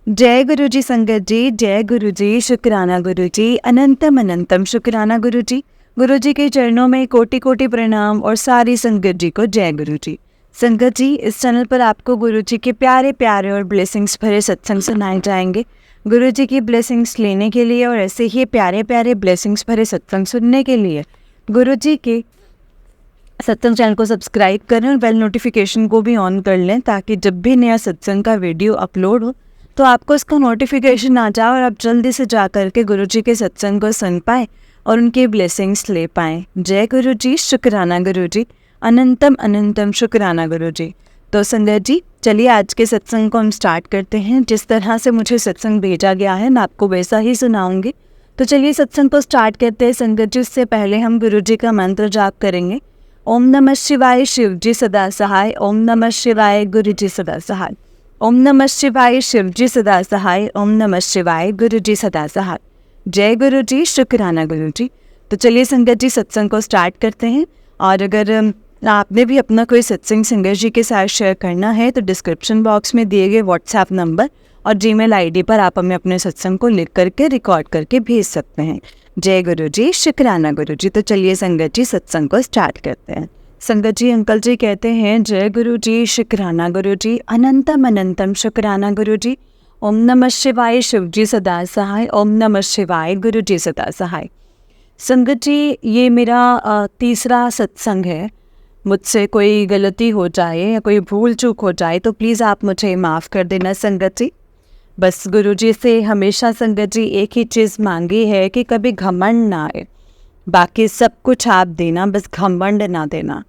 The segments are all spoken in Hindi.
जय गुरु जी संगत जी, जय गुरु जी, शुक्राना गुरु जी, अनंतम अनंतम शुक्राना गुरु जी। गुरु जी के चरणों में कोटि कोटि प्रणाम और सारी संगत जी को जय गुरु जी। संगत जी, इस चैनल पर आपको गुरु जी के प्यारे प्यारे और ब्लेसिंग्स भरे सत्संग सुनाए जाएंगे। गुरु जी की ब्लेसिंग्स लेने के लिए और ऐसे ही प्यारे प्यारे ब्लेसिंग्स भरे सत्संग सुनने के लिए गुरु जी के सत्संग चैनल को सब्सक्राइब करें और बेल नोटिफिकेशन को भी ऑन कर लें, ताकि जब भी नया सत्संग का वीडियो अपलोड हो तो आपको इसका नोटिफिकेशन आ जाए और आप जल्दी से जा कर के गुरु जी के सत्संग को सुन पाएँ और उनकी ब्लेसिंग्स ले पाएँ। जय गुरु जी, शुक्राना गुरु जी, अनंतम अनंतम शुक्राना गुरु जी। तो संगत जी, चलिए आज के सत्संग को हम स्टार्ट करते हैं। जिस तरह से मुझे सत्संग भेजा गया है मैं आपको वैसा ही सुनाऊंगी। तो चलिए सत्संग को स्टार्ट करते हैं संगत जी। उससे पहले हम गुरु जी का मंत्र जाप करेंगे। ओम नमः शिवाय, शिव जी सदा सहाय। ओम नमः शिवाय, गुरु जी सदा सहाय। ओम नमः शिवाय, शिव जी सदा सहाय। ओम नमः शिवाय, गुरु जी सदा सहाय। जय गुरु जी, शुक्राना गुरु जी। तो चलिए संगत जी सत्संग को स्टार्ट करते हैं। और अगर आपने भी अपना कोई सत्संग संगत जी के साथ शेयर करना है तो डिस्क्रिप्शन बॉक्स में दिए गए व्हाट्सएप नंबर और जीमेल आईडी पर आप हमें अपने सत्संग को लिख करके रिकॉर्ड करके भेज सकते हैं। जय गुरु जी, शुक्राना गुरु जी। तो चलिए संगत जी सत्संग को स्टार्ट करते हैं। संगत जी, अंकल जी कहते हैं, जय गुरु जी, शुक्राना गुरु जी, अनंतम अनंतम शुक्राना गुरु जी। ओम नमः शिवाय, शिव जी सदा सहाय। ओम नमः शिवाय, गुरु जी सदा सहाय। संगत जी, ये मेरा तीसरा सत्संग है। मुझसे कोई गलती हो जाए या कोई भूल चूक हो जाए तो प्लीज़ आप मुझे माफ़ कर देना संगत जी। बस गुरु जी से हमेशा संगत जी एक ही चीज़ मांगी है कि कभी घमंड ना आए। बाकी सब कुछ आप देना, बस घमंड ना देना,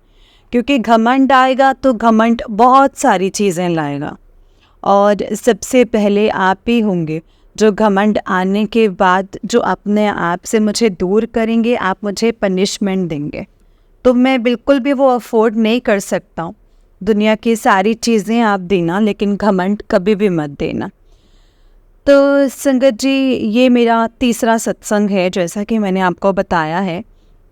क्योंकि घमंड आएगा तो घमंड बहुत सारी चीज़ें लाएगा और सबसे पहले आप ही होंगे जो घमंड आने के बाद जो अपने आप से मुझे दूर करेंगे, आप मुझे पनिशमेंट देंगे। तो मैं बिल्कुल भी वो अफोर्ड नहीं कर सकता हूँ। दुनिया की सारी चीज़ें आप देना, लेकिन घमंड कभी भी मत देना। तो संगत जी, ये मेरा तीसरा सत्संग है। जैसा कि मैंने आपको बताया है,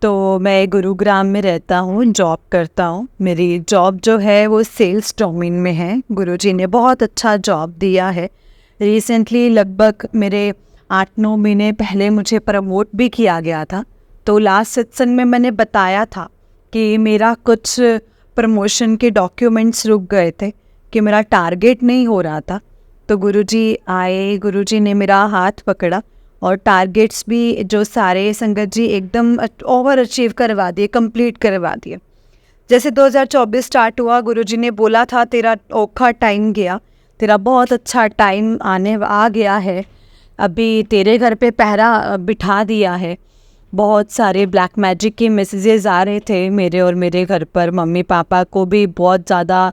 तो मैं गुरुग्राम में रहता हूँ, जॉब करता हूँ। मेरी जॉब जो है वो सेल्स डोमेन में है। गुरुजी ने बहुत अच्छा जॉब दिया है। रिसेंटली लगभग मेरे 8-9 महीने पहले मुझे प्रमोट भी किया गया था। तो लास्ट सत्संग में मैंने बताया था कि मेरा कुछ प्रमोशन के डॉक्यूमेंट्स रुक गए थे, कि मेरा टारगेट नहीं हो रहा था। तो गुरुजी आए, गुरुजी ने मेरा हाथ पकड़ा और टारगेट्स भी जो सारे संगत जी एकदम ओवर अचीव करवा दिए, कंप्लीट करवा दिए। जैसे 2024 स्टार्ट हुआ, गुरुजी ने बोला था तेरा औखा टाइम गया, तेरा बहुत अच्छा टाइम आ गया है। अभी तेरे घर पे पहरा बिठा दिया है। बहुत सारे ब्लैक मैजिक के मैसेजेस आ रहे थे मेरे और मेरे घर पर। मम्मी पापा को भी बहुत ज़्यादा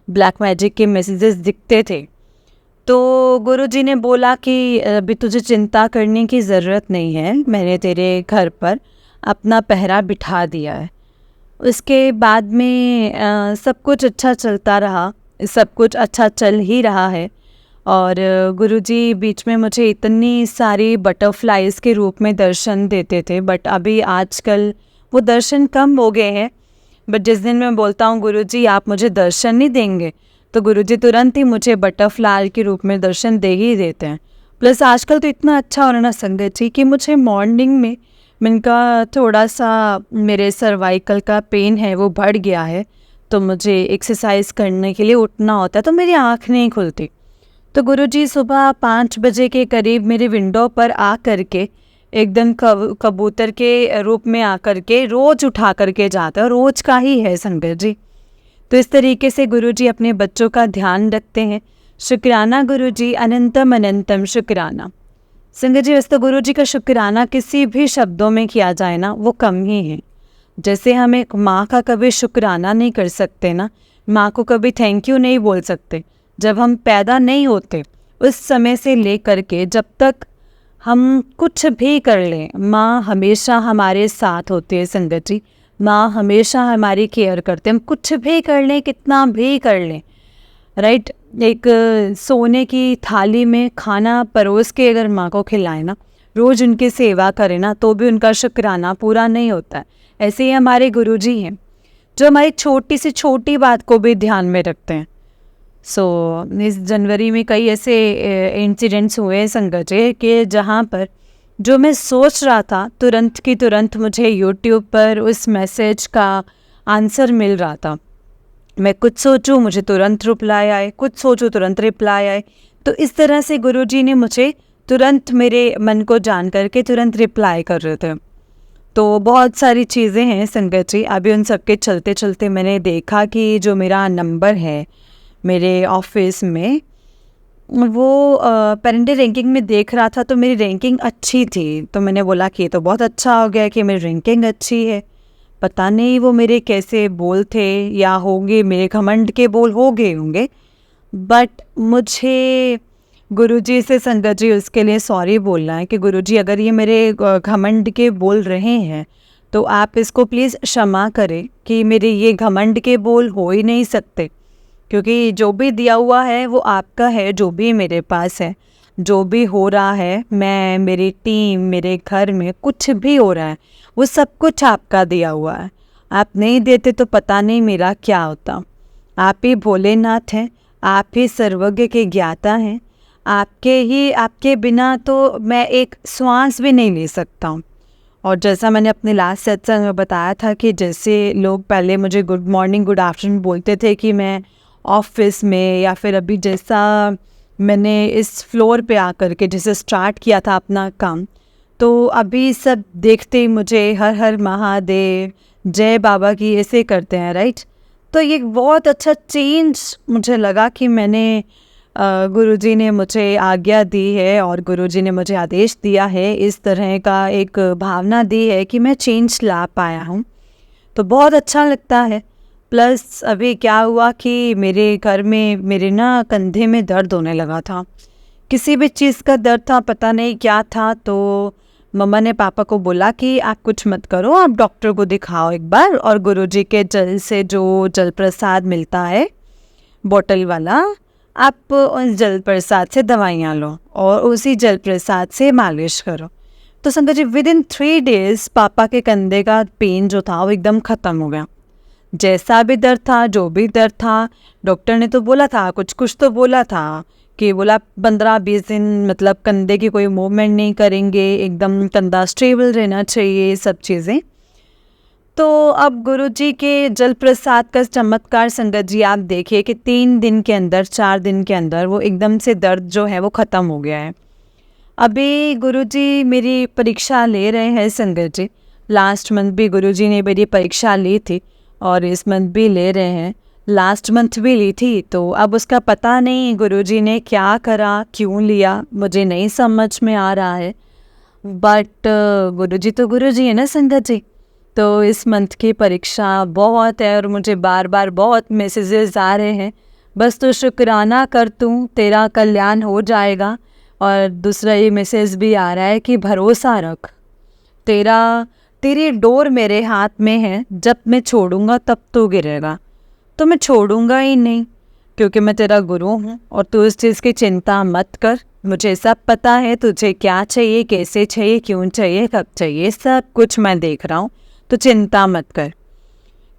ब्लैक मैजिक के मैसेजेस दिखते थे। तो गुरुजी ने बोला कि अभी तुझे चिंता करने की ज़रूरत नहीं है, मैंने तेरे घर पर अपना पहरा बिठा दिया है। उसके बाद में सब कुछ अच्छा चलता रहा, सब कुछ अच्छा चल ही रहा है। और गुरुजी बीच में मुझे इतनी सारी बटरफ्लाइज़ के रूप में दर्शन देते थे, बट अभी आजकल वो दर्शन कम हो गए हैं। बट जिस दिन मैं बोलता हूँ गुरुजी आप मुझे दर्शन नहीं देंगे, तो गुरुजी तुरंत ही मुझे बटरफ्लाई के रूप में दर्शन दे ही देते हैं। प्लस आजकल तो इतना अच्छा हो रहा ना संगत जी कि मुझे मॉर्निंग में इनका थोड़ा सा मेरे सर्वाइकल का पेन है वो बढ़ गया है, तो मुझे एक्सरसाइज करने के लिए उठना होता है तो मेरी आँख नहीं खुलती। तो गुरुजी सुबह 5 बजे के करीब मेरे विंडो पर आ कर के एकदम कबूतर के रूप में आकर के रोज़ उठा करके जाता है। रोज़ का ही है संगत जी। तो इस तरीके से गुरुजी अपने बच्चों का ध्यान रखते हैं। शुक्राना गुरुजी, अनंतम अनंतम शुक्राना। संगत जी, वैसे तो गुरुजी का शुक्राना किसी भी शब्दों में किया जाए ना वो कम ही है। जैसे हम एक माँ का कभी शुक्राना नहीं कर सकते ना, माँ को कभी थैंक यू नहीं बोल सकते। जब हम पैदा नहीं होते उस समय से ले कर के जब तक हम कुछ भी कर लें, माँ हमेशा हमारे साथ होती है संगत जी। माँ हमेशा हमारी केयर करते हैं। हम कुछ भी कर लें, कितना भी कर लें, राइट। एक सोने की थाली में खाना परोस के अगर माँ को खिलाए ना, रोज़ उनकी सेवा करें ना, तो भी उनका शुक्राना पूरा नहीं होता है। ऐसे ही हमारे गुरुजी हैं जो हमारी छोटी से छोटी बात को भी ध्यान में रखते हैं। सो इस जनवरी में कई ऐसे इंसिडेंट्स हुए संगत जी कि जहाँ पर जो मैं सोच रहा था तुरंत की तुरंत मुझे यूट्यूब पर उस मैसेज का आंसर मिल रहा था। मैं कुछ सोचूं मुझे तुरंत रिप्लाई आए, कुछ सोचूं तुरंत रिप्लाई आए। तो इस तरह से गुरुजी ने मुझे तुरंत मेरे मन को जान करके तुरंत रिप्लाई कर रहे थे। तो बहुत सारी चीज़ें हैं संगत जी, अभी उन सब के चलते चलते मैंने देखा कि जो मेरा नंबर है मेरे ऑफिस में वो पेरेंटल रैंकिंग में देख रहा था तो मेरी रैंकिंग अच्छी थी। तो मैंने बोला कि ये तो बहुत अच्छा हो गया कि मेरी रैंकिंग अच्छी है। पता नहीं वो मेरे कैसे बोल थे या होंगे, मेरे घमंड के बोल हो गए होंगे, बट मुझे गुरुजी से संगत जी उसके लिए सॉरी बोलना है कि गुरुजी अगर ये मेरे घमंड के बोल रहे हैं तो आप इसको प्लीज़ क्षमा करें कि मेरे ये घमंड के बोल हो ही नहीं सकते, क्योंकि जो भी दिया हुआ है वो आपका है। जो भी मेरे पास है, जो भी हो रहा है, मैं, मेरी टीम, मेरे घर में कुछ भी हो रहा है, वो सब कुछ आपका दिया हुआ है। आप नहीं देते तो पता नहीं मेरा क्या होता। आप ही भोलेनाथ हैं, आप ही सर्वज्ञ के ज्ञाता हैं। आपके बिना तो मैं एक श्वास भी नहीं ले सकता हूँ। और जैसा मैंने अपने लास्ट सत्संग में बताया था कि जैसे लोग पहले मुझे गुड मॉर्निंग गुड आफ्टरनून बोलते थे कि मैं ऑफिस में, या फिर अभी जैसा मैंने इस फ्लोर पे आकर के जैसे स्टार्ट किया था अपना काम, तो अभी सब देखते ही मुझे हर हर महादेव, जय बाबा की ऐसे करते हैं, राइट। तो ये बहुत अच्छा चेंज मुझे लगा कि मैंने गुरुजी ने मुझे आज्ञा दी है और गुरुजी ने मुझे आदेश दिया है, इस तरह का एक भावना दी है कि मैं चेंज ला पाया हूँ। तो बहुत अच्छा लगता है। प्लस अभी क्या हुआ कि मेरे घर में मेरे ना कंधे में दर्द होने लगा था, किसी भी चीज़ का दर्द था, पता नहीं क्या था। तो मम्मा ने पापा को बोला कि आप कुछ मत करो, आप डॉक्टर को दिखाओ एक बार, और गुरुजी के जल से जो जल प्रसाद मिलता है बोतल वाला, आप उस जल प्रसाद से दवाइयाँ लो और उसी जल प्रसाद से मालिश करो। तो संगत जी विद इन 3 days पापा के कंधे का पेन जो था वो एकदम ख़त्म हो गया। जैसा भी दर्द था, जो भी दर्द था, डॉक्टर ने तो बोला था, कुछ तो बोला था कि बोला 15-20 दिन मतलब कंधे की कोई मूवमेंट नहीं करेंगे, एकदम कंधा स्टेबल रहना चाहिए, सब चीज़ें। तो अब गुरुजी के जल प्रसाद का चमत्कार संगत जी आप देखिए कि 3 दिन के अंदर, 4 दिन के अंदर वो एकदम से दर्द जो है वो ख़त्म हो गया है। अभी गुरुजी मेरी परीक्षा ले रहे हैं संगत जी। लास्ट मंथ भी गुरुजी ने मेरी परीक्षा ली थी और इस मंथ भी ले रहे हैं। लास्ट मंथ भी ली थी, तो अब उसका पता नहीं गुरुजी ने क्या करा, क्यों लिया, मुझे नहीं समझ में आ रहा है। बट गुरुजी तो गुरुजी है ना संगत जी। तो इस मंथ की परीक्षा बहुत है और मुझे बार बार बहुत मैसेजेस आ रहे हैं, बस तो शुक्राना कर तू, तेरा कल्याण हो जाएगा। और दूसरा ये मैसेज भी आ रहा है कि भरोसा रख, तेरी डोर मेरे हाथ में है, जब मैं छोड़ूंगा तब तो गिरेगा। तो मैं छोड़ूंगा ही नहीं, क्योंकि मैं तेरा गुरु हूँ और तू इस चीज़ की चिंता मत कर। मुझे सब पता है तुझे क्या चाहिए, कैसे चाहिए, क्यों चाहिए, कब चाहिए, सब कुछ मैं देख रहा हूँ, तो चिंता मत कर।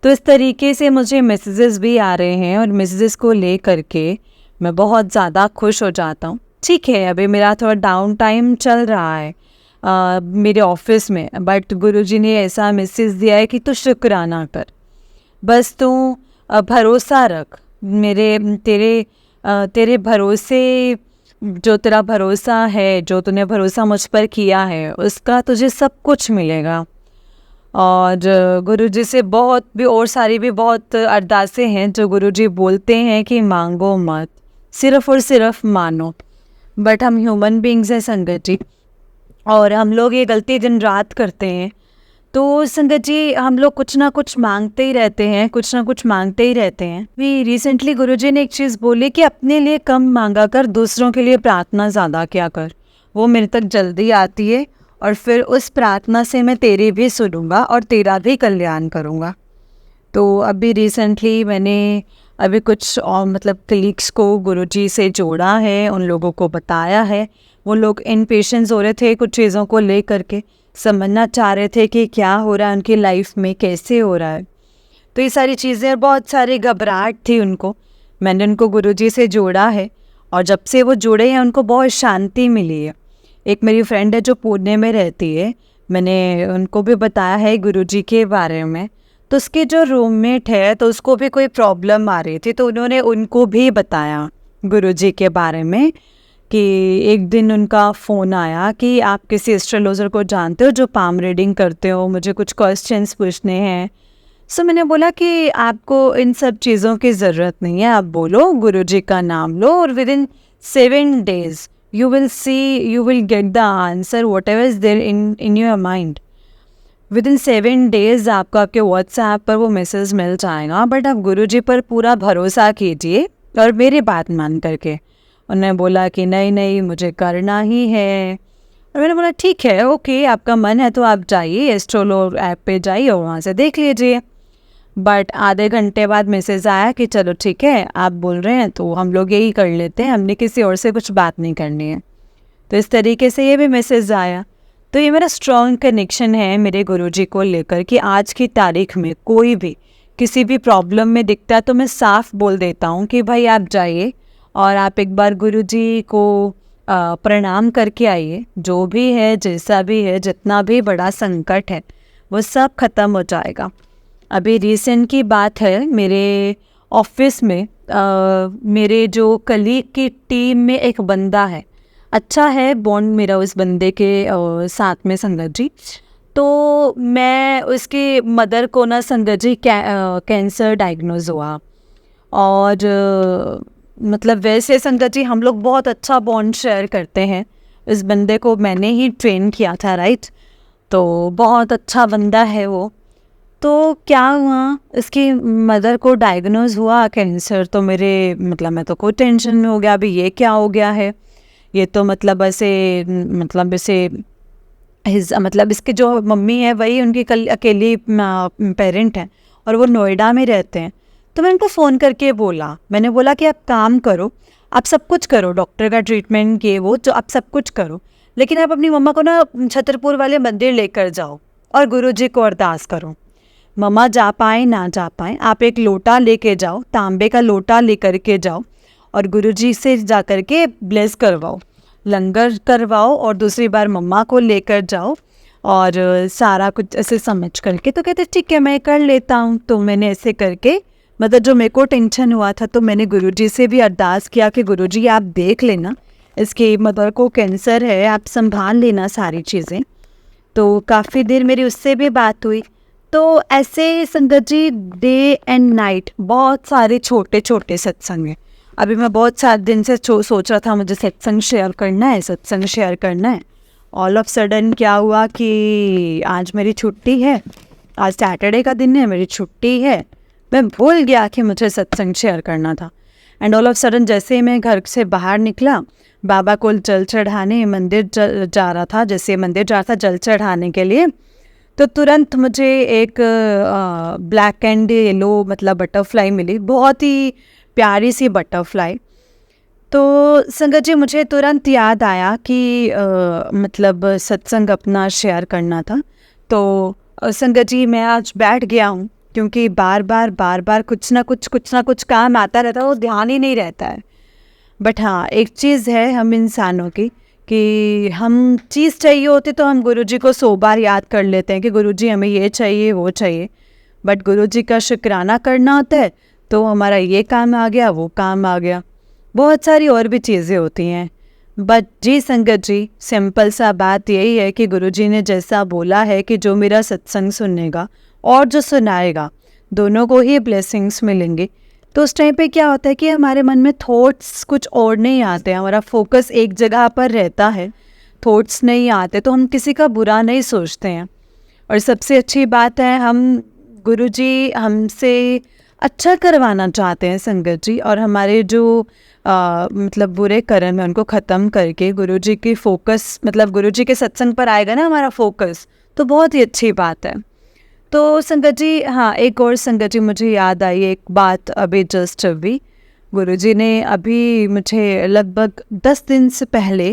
तो इस तरीके से मुझे मैसेजेस भी आ रहे हैं और मैसेजेस को ले करके मैं बहुत ज़्यादा खुश हो जाता हूँ। ठीक है, अभी मेरा थोड़ा डाउन टाइम चल रहा है मेरे ऑफिस में, बट गुरुजी ने ऐसा मैसेज दिया है कि तू शुक्राना कर, बस तू भरोसा रख, तेरे भरोसे, जो तेरा भरोसा है, जो तूने भरोसा मुझ पर किया है, उसका तुझे सब कुछ मिलेगा। और गुरुजी से बहुत भी और सारी भी बहुत अरदासें हैं जो गुरुजी बोलते हैं कि मांगो मत, सिर्फ़ और सिर्फ मानो। बट हम ह्यूमन बींग्स हैं संगत जी, और हम लोग ये गलती दिन रात करते हैं। तो संगत जी हम लोग कुछ ना कुछ मांगते ही रहते हैं, कुछ ना कुछ मांगते ही रहते हैं। भी रिसेंटली गुरुजी ने एक चीज़ बोली कि अपने लिए कम मांगा कर, दूसरों के लिए प्रार्थना ज़्यादा किया कर, वो मेरे तक जल्दी आती है और फिर उस प्रार्थना से मैं तेरी भी सुनूंगा और तेरा भी कल्याण करूँगा। तो अभी रिसेंटली मैंने अभी कुछ और मतलब कलीग्स को गुरुजी से जोड़ा है, उन लोगों को बताया है। वो लोग इनपेशेंस हो रहे थे कुछ चीज़ों को ले करके, समझना चाह रहे थे कि क्या हो रहा है उनकी लाइफ में, कैसे हो रहा है। तो ये सारी चीज़ें, बहुत सारी घबराहट थी उनको। मैंने उनको गुरुजी से जोड़ा है और जब से वो जुड़े हैं उनको बहुत शांति मिली है। एक मेरी फ्रेंड है जो पुणे में रहती है, मैंने उनको भी बताया है गुरुजी के बारे में। तो उसके जो रूममेट है तो उसको भी कोई प्रॉब्लम आ रही थी, तो उन्होंने उनको भी बताया गुरुजी के बारे में कि एक दिन उनका फ़ोन आया कि आप किसी एस्ट्रोलॉजर को जानते हो जो पाम रीडिंग करते हो, मुझे कुछ क्वेश्चंस पूछने हैं। सो मैंने बोला कि आपको इन सब चीज़ों की ज़रूरत नहीं है, आप बोलो गुरुजी का नाम लो और with in 7 days you will see, you will get the answer whatever is there in your mind. With in 7 days आपको आपके व्हाट्सएप पर वो मैसेज मिल जाएगा, बट आप गुरुजी पर पूरा भरोसा कीजिए और मेरी बात मान करके। उन्होंने बोला कि नहीं नहीं मुझे करना ही है, और मैंने बोला ठीक है ओके, आपका मन है तो आप जाइए एस्ट्रोलो ऐप पे जाइए और वहाँ से देख लीजिए। बट आधे घंटे बाद मैसेज आया कि चलो ठीक है आप बोल रहे हैं तो हम लोग यही कर लेते हैं, हमने किसी और से कुछ बात नहीं करनी है। तो इस तरीके से ये भी मैसेज आया। तो ये मेरा स्ट्रॉन्ग कनेक्शन है मेरे गुरुजी को लेकर कि आज की तारीख में कोई भी किसी भी प्रॉब्लम में दिखता है तो मैं साफ बोल देता हूँ कि भाई आप जाइए और आप एक बार गुरुजी को प्रणाम करके आइए। जो भी है, जैसा भी है, जितना भी बड़ा संकट है वो सब ख़त्म हो जाएगा। अभी रिसेंट की बात है, मेरे ऑफिस में मेरे जो कलीग की टीम में एक बंदा है, अच्छा है बॉन्ड मेरा उस बंदे के साथ में संगत जी। तो मैं उसकी मदर को ना संगत जी कैंसर डायग्नोज हुआ और मतलब वैसे संगत जी हम लोग बहुत अच्छा बॉन्ड शेयर करते हैं। इस बंदे को मैंने ही ट्रेन किया था, राइट। तो बहुत अच्छा बंदा है वो। तो क्या हुआ, इसकी मदर को डायग्नोज हुआ कैंसर, तो मेरे मतलब मैं तो कोई टेंशन में हो गया, अभी ये क्या हो गया है, ये तो मतलब ऐसे मतलब इसके जो मम्मी है वही उनकी अकेली पेरेंट हैं और वो नोएडा में रहते हैं। तो मैं उनको फ़ोन करके बोला, मैंने बोला कि आप काम करो, आप सब कुछ करो, डॉक्टर का ट्रीटमेंट ये वो जो आप सब कुछ करो, लेकिन आप अपनी मम्मा को ना छतरपुर वाले मंदिर लेकर जाओ और गुरुजी को अरदास करो। मम्मा जा पाए ना जा पाए, आप एक लोटा लेके जाओ, तांबे का लोटा लेकर के जाओ और गुरुजी से जा कर के ब्लेस करवाओ, लंगर करवाओ और दूसरी बार मम्मा को लेकर जाओ और सारा कुछ ऐसे समझ करके। तो कहते ठीक है मैं कर लेता हूँ। तो मैंने ऐसे करके मतलब जो मेरे को टेंशन हुआ था तो मैंने गुरुजी से भी अरदास किया कि गुरुजी आप देख लेना, इसकी मदर को कैंसर है, आप संभाल लेना सारी चीज़ें। तो काफ़ी देर मेरी उससे भी बात हुई। तो ऐसे संगत जी डे एंड नाइट बहुत सारे छोटे छोटे सत्संग हैं। अभी मैं बहुत सारे दिन से सोच रहा था मुझे सत्संग शेयर करना है, सत्संग शेयर करना है। ऑल ऑफ सडन क्या हुआ कि आज मेरी छुट्टी है, आज सैटरडे का दिन है, मेरी छुट्टी है, मैं भूल गया कि मुझे सत्संग शेयर करना था। एंड ऑल ऑफ सडन जैसे ही मैं घर से बाहर निकला, बाबा को जल चढ़ाने मंदिर जा रहा था, जैसे मंदिर जा रहा था जल चढ़ाने के लिए, तो तुरंत मुझे एक ब्लैक एंड येलो मतलब बटरफ्लाई मिली, बहुत ही प्यारी सी बटरफ्लाई। तो संगत जी मुझे तुरंत याद आया कि मतलब सत्संग अपना शेयर करना था। तो संगत जी मैं आज बैठ गया हूँ क्योंकि बार बार कुछ ना कुछ काम आता रहता है, वो ध्यान ही नहीं रहता है। बट हाँ एक चीज़ है हम इंसानों की कि हम चीज़ चाहिए होती तो हम गुरुजी को 100 बार याद कर लेते हैं कि गुरुजी हमें ये चाहिए वो चाहिए, बट गुरुजी का शुक्राना करना होता है तो हमारा ये काम आ गया वो काम आ गया, बहुत सारी और भी चीज़ें होती हैं। बट जी संगत जी सिंपल सा बात यही है कि गुरुजी ने जैसा बोला है कि जो मेरा सत्संग सुनेगा और जो सुनाएगा दोनों को ही ब्लेसिंग्स मिलेंगे। तो उस टाइम पे क्या होता है कि हमारे मन में थॉट्स कुछ और नहीं आते हैं, हमारा फोकस एक जगह पर रहता है, थॉट्स नहीं आते तो हम किसी का बुरा नहीं सोचते हैं। और सबसे अच्छी बात है हम गुरुजी हमसे अच्छा करवाना चाहते हैं संगत जी, और हमारे जो मतलब बुरे कर्म है उनको ख़त्म करके गुरुजी की फोकस मतलब गुरुजी के सत्संग पर आएगा ना हमारा फोकस, तो बहुत ही अच्छी बात है। तो संगत जी हाँ एक और संगत जी मुझे याद आई एक बात अभी जस्ट अभी गुरुजी ने अभी मुझे लगभग 10 दिन से पहले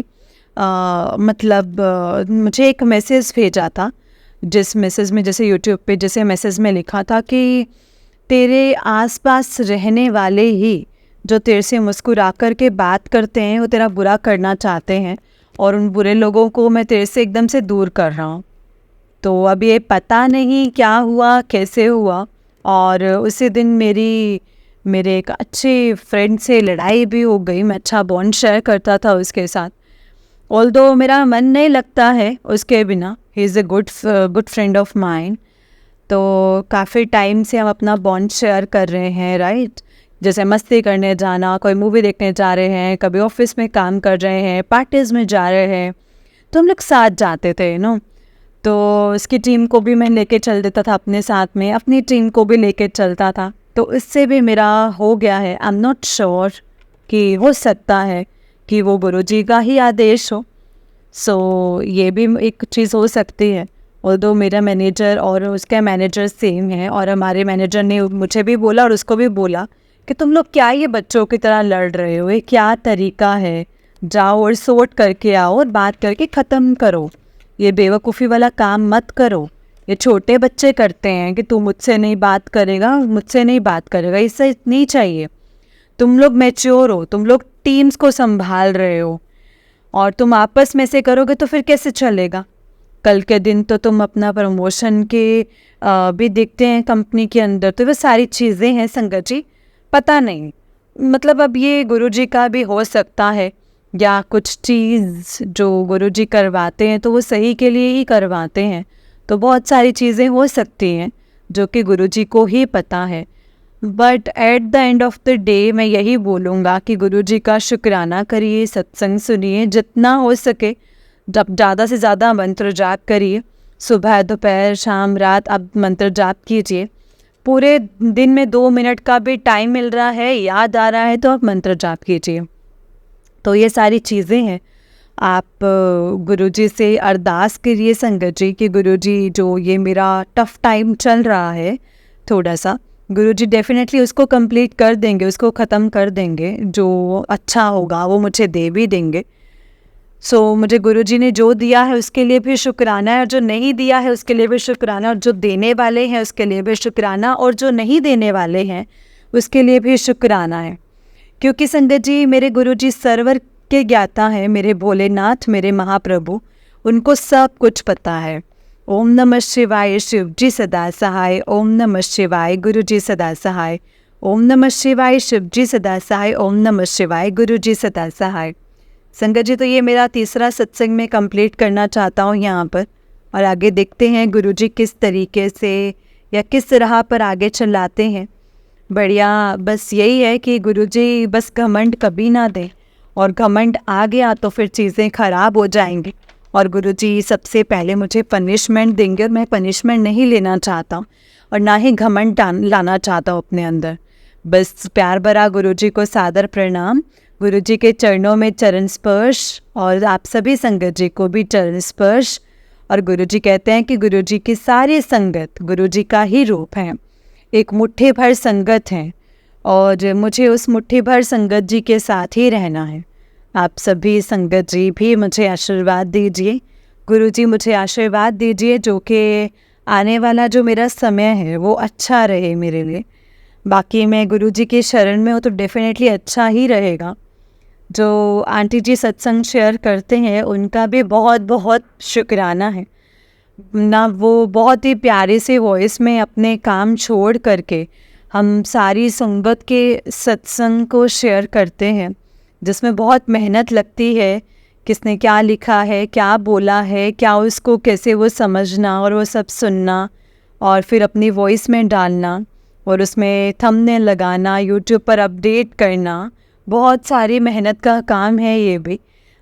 मुझे एक मैसेज भेजा था, जिस मैसेज में जैसे यूट्यूब पे जैसे मैसेज में लिखा था कि तेरे आसपास रहने वाले ही जो तेरे से मुस्कुरा कर के बात करते हैं वो तेरा बुरा करना चाहते हैं, और उन बुरे लोगों को मैं तेरे से एकदम से दूर कर रहा हूँ। तो अब ये पता नहीं क्या हुआ, कैसे हुआ, और उसी दिन मेरे एक अच्छे फ्रेंड से लड़ाई भी हो गई। मैं अच्छा बॉन्ड शेयर करता था उसके साथ, ऑल्दो मेरा मन नहीं लगता है उसके बिना। He is a good friend of mine. तो काफ़ी टाइम से हम अपना बॉन्ड शेयर कर रहे हैं, राइट। जैसे मस्ती करने जाना, कोई मूवी देखने जा रहे हैं, कभी ऑफिस में काम कर रहे हैं, पार्टीज़ में जा रहे हैं, तो हम लोग साथ जाते थे तो उसकी टीम को भी मैं लेके चल देता था अपने साथ में, अपनी टीम को भी लेके चलता था। तो इससे भी मेरा हो गया है। आई एम नॉट श्योर कि हो सकता है कि वो गुरुजी का ही आदेश हो। सो ये भी एक चीज़ हो सकती है। ऑल्दो मेरा मैनेजर और उसका मैनेजर सेम है, और हमारे मैनेजर ने मुझे भी बोला और उसको भी बोला कि तुम लोग क्या ये बच्चों की तरह लड़ रहे हो, ये क्या तरीका है, जाओ और सोट करके आओ और बात करके ख़त्म करो, ये बेवकूफ़ी वाला काम मत करो। ये छोटे बच्चे करते हैं कि तू मुझसे नहीं बात करेगा, मुझसे नहीं बात करेगा, इससे नहीं चाहिए। तुम लोग मैच्योर हो, तुम लोग टीम्स को संभाल रहे हो, और तुम आपस में से करोगे तो फिर कैसे चलेगा। कल के दिन तो तुम अपना प्रमोशन के भी देखते हैं कंपनी के अंदर। तो वो सारी चीज़ें हैं संगत जी, पता नहीं, मतलब अब ये गुरुजी का भी हो सकता है, या कुछ चीज़ जो गुरुजी करवाते हैं तो वो सही के लिए ही करवाते हैं। तो बहुत सारी चीज़ें हो सकती हैं जो कि गुरुजी को ही पता है। But at the end of the day मैं यही बोलूँगा कि गुरुजी का शुक्राना करिए, सत्संग सुनिए जितना हो सके, जब ज़्यादा से ज़्यादा मंत्र जाप करिए, सुबह दोपहर शाम रात आप मंत्र जाप कीजिए। पूरे दिन में 2 मिनट का भी टाइम मिल रहा है, याद आ रहा है, तो आप मंत्र जाप कीजिए। तो ये सारी चीज़ें हैं। आप गुरुजी से अरदास करिए संगत जी कि गुरुजी जो ये मेरा टफ़ टाइम चल रहा है थोड़ा सा, गुरुजी डेफिनेटली उसको कंप्लीट कर देंगे, उसको ख़त्म कर देंगे। जो अच्छा होगा वो मुझे दे भी देंगे। सो मुझे गुरुजी ने जो दिया है उसके लिए भी शुक्राना है, और जो नहीं दिया है उसके लिए भी शुक्राना, और जो देने वाले हैं उसके लिए भी शुक्राना, और जो नहीं देने वाले हैं उसके लिए भी शुक्राना है। क्योंकि संगत जी मेरे गुरुजी सर्वर के ज्ञाता हैं, मेरे भोलेनाथ, मेरे महाप्रभु, उनको सब कुछ पता है। ओम नमः शिवाय, शिव जी सदा सहाय। ओम नमः शिवाय, गुरु जी सदा सहाय। ओम नमः शिवाय, शिव जी सदा सहाय। ओम नमः शिवाय, गुरु जी सदा सहाय। संगत जी तो ये मेरा तीसरा सत्संग में कंप्लीट करना चाहता हूँ यहाँ पर, और आगे देखते हैं गुरुजी किस तरीके से या किस राह पर आगे चलाते हैं। बढ़िया, बस यही है कि गुरुजी बस घमंड कभी ना दें, और घमंड आ गया तो फिर चीज़ें ख़राब हो जाएंगी, और गुरुजी सबसे पहले मुझे पनिशमेंट देंगे, और मैं पनिशमेंट नहीं लेना चाहता हूँ और ना ही घमंड लाना चाहता हूँ अपने अंदर। बस प्यार भरा गुरुजी को सादर प्रणाम, गुरुजी के चरणों में चरण स्पर्श, और आप सभी संगत जी को भी चरण स्पर्श। और गुरुजी कहते हैं कि गुरुजी की सारी संगत गुरुजी का ही रूप है, एक मुट्ठी भर संगत है, और मुझे उस मुट्ठी भर संगत जी के साथ ही रहना है। आप सभी संगत जी भी मुझे आशीर्वाद दीजिए, गुरुजी मुझे आशीर्वाद दीजिए, जो कि आने वाला जो मेरा समय है वो अच्छा रहे मेरे लिए। बाकी मैं गुरुजी के शरण में हूँ तो डेफिनेटली अच्छा ही रहेगा। जो आंटी जी सत्संग शेयर करते हैं उनका भी बहुत बहुत शुक्राना है ना, वो बहुत ही प्यारे से वॉइस में अपने काम छोड़ करके हम सारी संगत के सत्संग को शेयर करते हैं, जिसमें बहुत मेहनत लगती है। किसने क्या लिखा है, क्या बोला है, क्या उसको कैसे वो समझना और वो सब सुनना, और फिर अपनी वॉइस में डालना, और उसमें थंबनेल लगाना, यूट्यूब पर अपडेट करना, बहुत सारी मेहनत का काम है ये भी।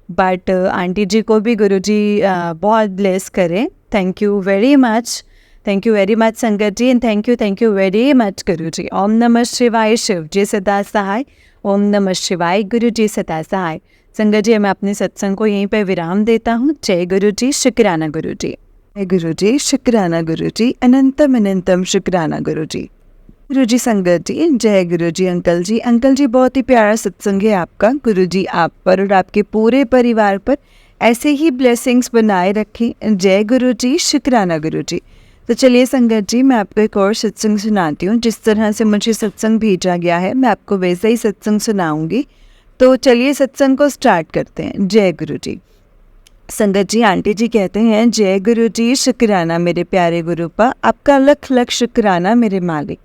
बट आंटी जी को भी गुरुजी बहुत ब्लेस करें। Thank you very much, thank you very much संगत जी, and thank you very much Guruji. ओम नमः शिवाय, शिव जी सदा सहाय। ओम नमः शिवाय, गुरु जी सदा सहाय। संगत जी मैं अपने सत्संग को यहीं पर विराम देता हूँ। जय गुरु जी, शुक्राना गुरु जी। जय गुरु जी, शुक्राना गुरु जी, अनंतम अनंतम शुक्राना गुरु जी। गुरु जी संगत जी, जय गुरु जी। अंकल जी, अंकल जी बहुत ही प्यारा सत्संग है आपका। गुरु जी आप पर और आपके पूरे परिवार पर ऐसे ही ब्लेसिंग्स बनाए रखें। जय गुरु जी, शुक्राना गुरु जी। तो चलिए संगत जी, मैं आपको एक और सत्संग सुनाती हूँ। जिस तरह से मुझे सत्संग भेजा गया है मैं आपको वैसे ही सत्संग सुनाऊंगी। तो चलिए सत्संग को स्टार्ट करते हैं। जय गुरु जी। संगत जी, आंटी जी कहते हैं, जय गुरु जी, शुक्राना मेरे प्यारे गुरुपा, आपका लख लख शुक्राना मेरे मालिक।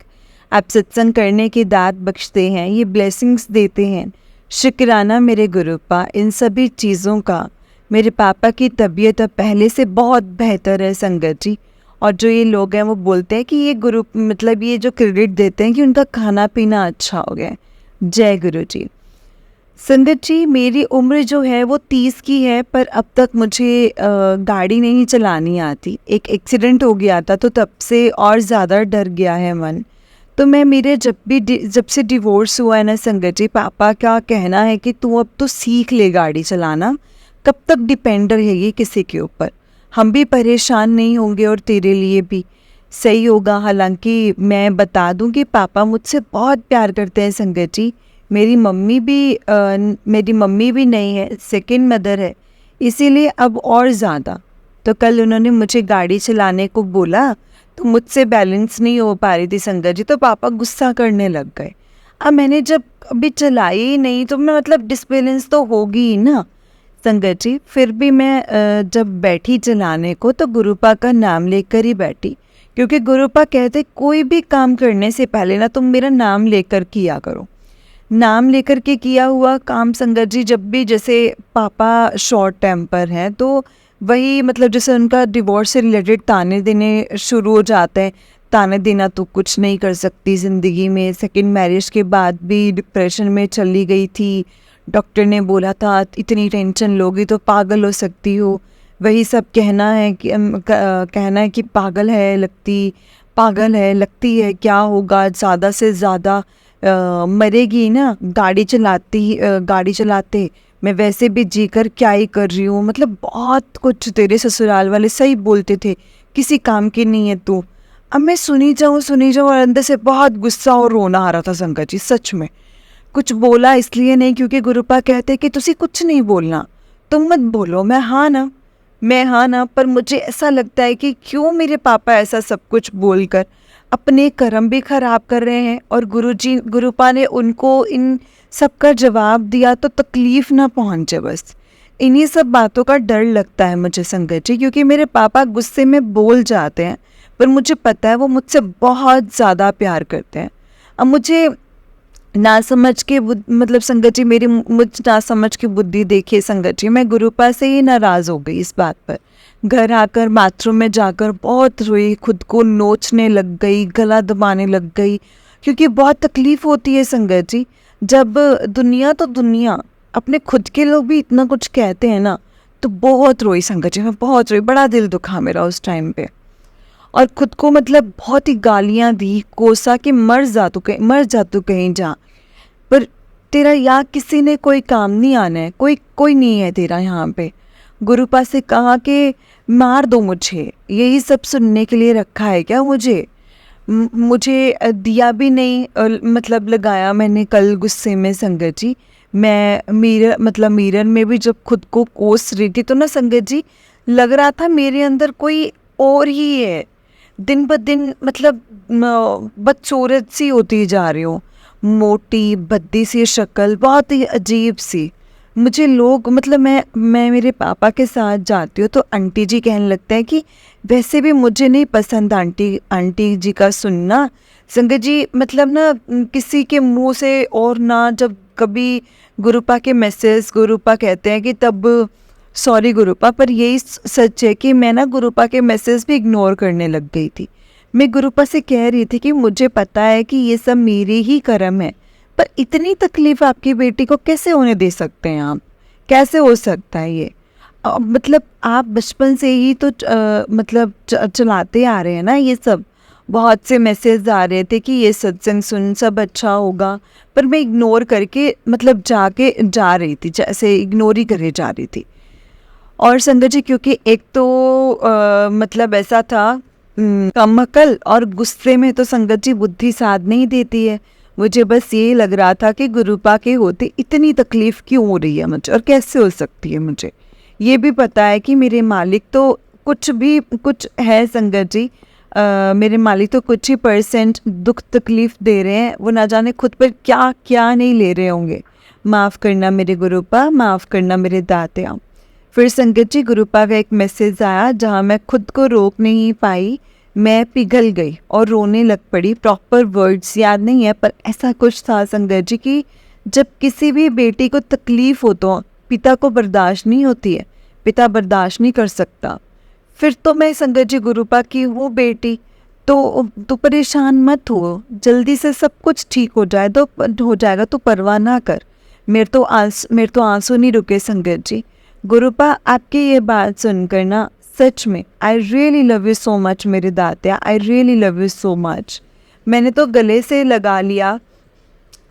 आप सत्संग करने की दात बख्शते हैं, ये ब्लेसिंग्स देते हैं। शुक्राना मेरे गुरुपा इन सभी चीज़ों का। मेरे पापा की तबीयत अब पहले से बहुत बेहतर है संगत जी। और जो ये लोग हैं वो बोलते हैं कि ये गुरु मतलब ये जो क्रेडिट देते हैं कि उनका खाना पीना अच्छा हो गया है। जय गुरु जी। संगत जी, मेरी उम्र जो है वो 30 की है, पर अब तक मुझे गाड़ी नहीं चलानी आती। एक एक्सीडेंट हो गया था तो तब से और ज़्यादा डर गया है मन। तो मैं मेरे जब से डिवोर्स हुआ है ना संगत जी, पापा का कहना है कि तू अब तो सीख ले गाड़ी चलाना, कब तक डिपेंड रहेगी किसी के ऊपर, हम भी परेशान नहीं होंगे और तेरे लिए भी सही होगा। हालांकि मैं बता दूं कि पापा मुझसे बहुत प्यार करते हैं संगत जी। मेरी मम्मी भी नहीं है, सेकंड मदर है, इसीलिए अब और ज़्यादा। तो कल उन्होंने मुझे गाड़ी चलाने को बोला तो मुझसे बैलेंस नहीं हो पा रही थी संगत जी, तो पापा गुस्सा करने लग गए। अब मैंने जब अभी चलाई ही नहीं तो मैं मतलब डिसबैलेंस तो होगी ही ना संगत जी। फिर भी मैं जब बैठी चलाने को तो गुरुपा का नाम लेकर ही बैठी, क्योंकि गुरुपा कहते कोई भी काम करने से पहले ना तुम मेरा नाम लेकर किया करो। नाम लेकर के किया हुआ काम संगत जी, जब भी जैसे पापा शॉर्ट टेम्पर हैं तो वही मतलब जैसे उनका डिवोर्स से रिलेटेड ताने देने शुरू हो जाते हैं। ताने देना तो कुछ नहीं कर सकती ज़िंदगी में। सेकंड मैरिज के बाद भी डिप्रेशन में चली गई थी। डॉक्टर ने बोला था इतनी टेंशन लोगी तो पागल हो सकती हो। वही सब कहना है कि पागल है लगती है, क्या होगा, ज़्यादा से ज़्यादा मरेगी ना गाड़ी चलाते। मैं वैसे भी जीकर क्या ही कर रही हूँ, मतलब बहुत कुछ तेरे ससुराल वाले सही बोलते थे, किसी काम की नहीं है तू। अब मैं सुनी जाऊँ और अंदर से बहुत गुस्सा और रोना आ रहा था संगत जी, सच में। कुछ बोला इसलिए नहीं क्योंकि गुरुपा कहते कि तुसी कुछ नहीं बोलना, तुम मत बोलो, मैं हाँ ना। पर मुझे ऐसा लगता है कि क्यों मेरे पापा ऐसा सब कुछ बोलकर अपने कर्म भी खराब कर रहे हैं, और गुरुपा ने उनको इन सब का जवाब दिया तो तकलीफ ना पहुंचे। बस इन्हीं सब बातों का डर लगता है मुझे संगत जी, क्योंकि मेरे पापा गुस्से में बोल जाते हैं, पर मुझे पता है वो मुझसे बहुत ज़्यादा प्यार करते हैं। अब मुझे ना समझ के मतलब संगत जी, मुझ ना समझ के बुद्धि देखिए संगत जी, मैं गुरुपा से ही नाराज़ हो गई इस बात पर। घर आकर बाथरूम में जाकर बहुत रोई, खुद को नोचने लग गई, गला दबाने लग गई, क्योंकि बहुत तकलीफ़ होती है संगत जी। जब दुनिया अपने खुद के लोग भी इतना कुछ कहते हैं ना, तो बहुत रोई संगत जी, मैं बहुत रोई, बड़ा दिल दुखा मेरा उस टाइम पे। और खुद को मतलब बहुत ही गालियाँ दी, कोसा कि मर जा तू कहीं जा, पर तेरा यहाँ किसी ने कोई काम नहीं आना है, कोई नहीं है तेरा यहाँ पे। गुरुपा से कहा कि मार दो मुझे, यही सब सुनने के लिए रखा है क्या मुझे दिया भी नहीं, मतलब लगाया मैंने कल गुस्से में संगत जी। मैं मिरर में भी जब खुद को कोस रही थी तो ना संगत जी, लग रहा था मेरे अंदर कोई और ही है। दिन ब दिन मतलब बदसूरत सी होती जा रही हूँ, मोटी भद्दी सी शक्ल, बहुत ही अजीब सी। मुझे लोग मतलब मैं मेरे पापा के साथ जाती हूँ तो आंटी जी कहने लगते हैं कि वैसे भी मुझे नहीं पसंद आंटी जी का सुनना संगत जी, मतलब ना किसी के मुंह से। और ना जब कभी गुरुपा कहते हैं कि तब सॉरी गुरुपा, पर यही सच है कि मैं ना गुरुपा के मैसेज भी इग्नोर करने लग गई थी। मैं गुरुपा से कह रही थी कि मुझे पता है कि ये सब मेरे ही कर्म है, पर इतनी तकलीफ आपकी बेटी को कैसे होने दे सकते हैं आप, कैसे हो सकता है ये? मतलब आप बचपन से ही तो मतलब चलाते आ रहे हैं ना ये सब। बहुत से मैसेज आ रहे थे कि ये सत्संग सुन, सब अच्छा होगा, पर मैं इग्नोर करके मतलब जा रही थी, जैसे इग्नोर ही करे जा रही थी। और संगत जी, क्योंकि एक तो मतलब ऐसा था कम अकल, और गुस्से में तो संगत जी बुद्धि साथ नहीं देती है। मुझे बस ये लग रहा था कि गुरुपा के होते इतनी तकलीफ़ क्यों हो रही है मुझे, और कैसे हो सकती है। मुझे ये भी पता है कि मेरे मालिक तो कुछ है संगत जी, मेरे मालिक तो कुछ ही % दुख तकलीफ़ दे रहे हैं, वो ना जाने खुद पर क्या क्या नहीं ले रहे होंगे। माफ़ करना मेरे गुरुपा, माफ़ करना मेरे दातिया। फिर संगत जी गुरुपा का एक मैसेज आया जहाँ मैं खुद को रोक नहीं पाई, मैं पिघल गई और रोने लग पड़ी। प्रॉपर वर्ड्स याद नहीं है पर ऐसा कुछ था संगत जी कि जब किसी भी बेटी को तकलीफ़ हो तो पिता को बर्दाश्त नहीं होती है, पिता बर्दाश्त नहीं कर सकता। फिर तो मैं संगत जी गुरुपा की हूँ बेटी, तो परेशान मत हो, जल्दी से सब कुछ ठीक हो जाए तो हो जाएगा, तो परवाह ना कर। मेरे तो आंसू नहीं रुके संगत जी। गुरुपा आपकी ये बात सुनकर ना सच में I really love you so much मेरे दातिया, I really love you so much. मैंने तो गले से लगा लिया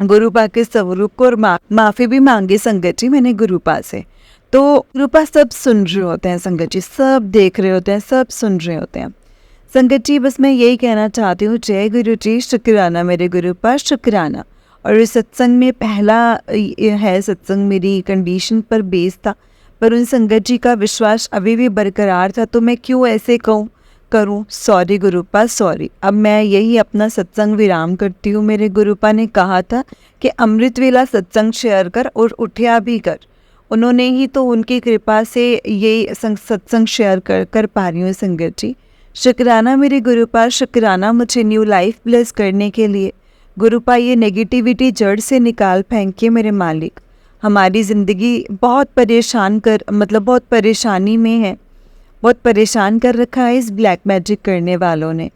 गुरुपा के स्वरूप को और माफ़ी भी मांगी संगत जी मैंने गुरुपा से। तो गुरुपा सब सुन रहे होते हैं संगत जी, सब देख रहे होते हैं, सब सुन रहे होते हैं संगत जी। बस मैं यही कहना चाहती हूँ, जय गुरु जी, शुक्राना मेरे गुरुपा, शुक्राना। और इस सत्संग में पहला है सत्संग मेरी कंडीशन पर बेस था, पर उन संगत जी का विश्वास अभी भी बरकरार था, तो मैं क्यों ऐसे करूं, सॉरी गुरुपा सॉरी। अब मैं यही अपना सत्संग विराम करती हूँ। मेरे गुरुपा ने कहा था कि अमृत वेला सत्संग शेयर कर और उठिया भी कर, उन्होंने ही तो, उनकी कृपा से ये सत्संग शेयर कर पा रही हूँ संगत जी। शुक्राना मेरे गुरुपा, शुक्राना मुझे न्यू लाइफ ब्लेस करने के लिए। गुरुपा ये नेगेटिविटी जड़ से निकाल फेंकिए मेरे मालिक। हमारी ज़िंदगी बहुत बहुत परेशानी में है, बहुत परेशान कर रखा है इस ब्लैक मैजिक करने वालों ने।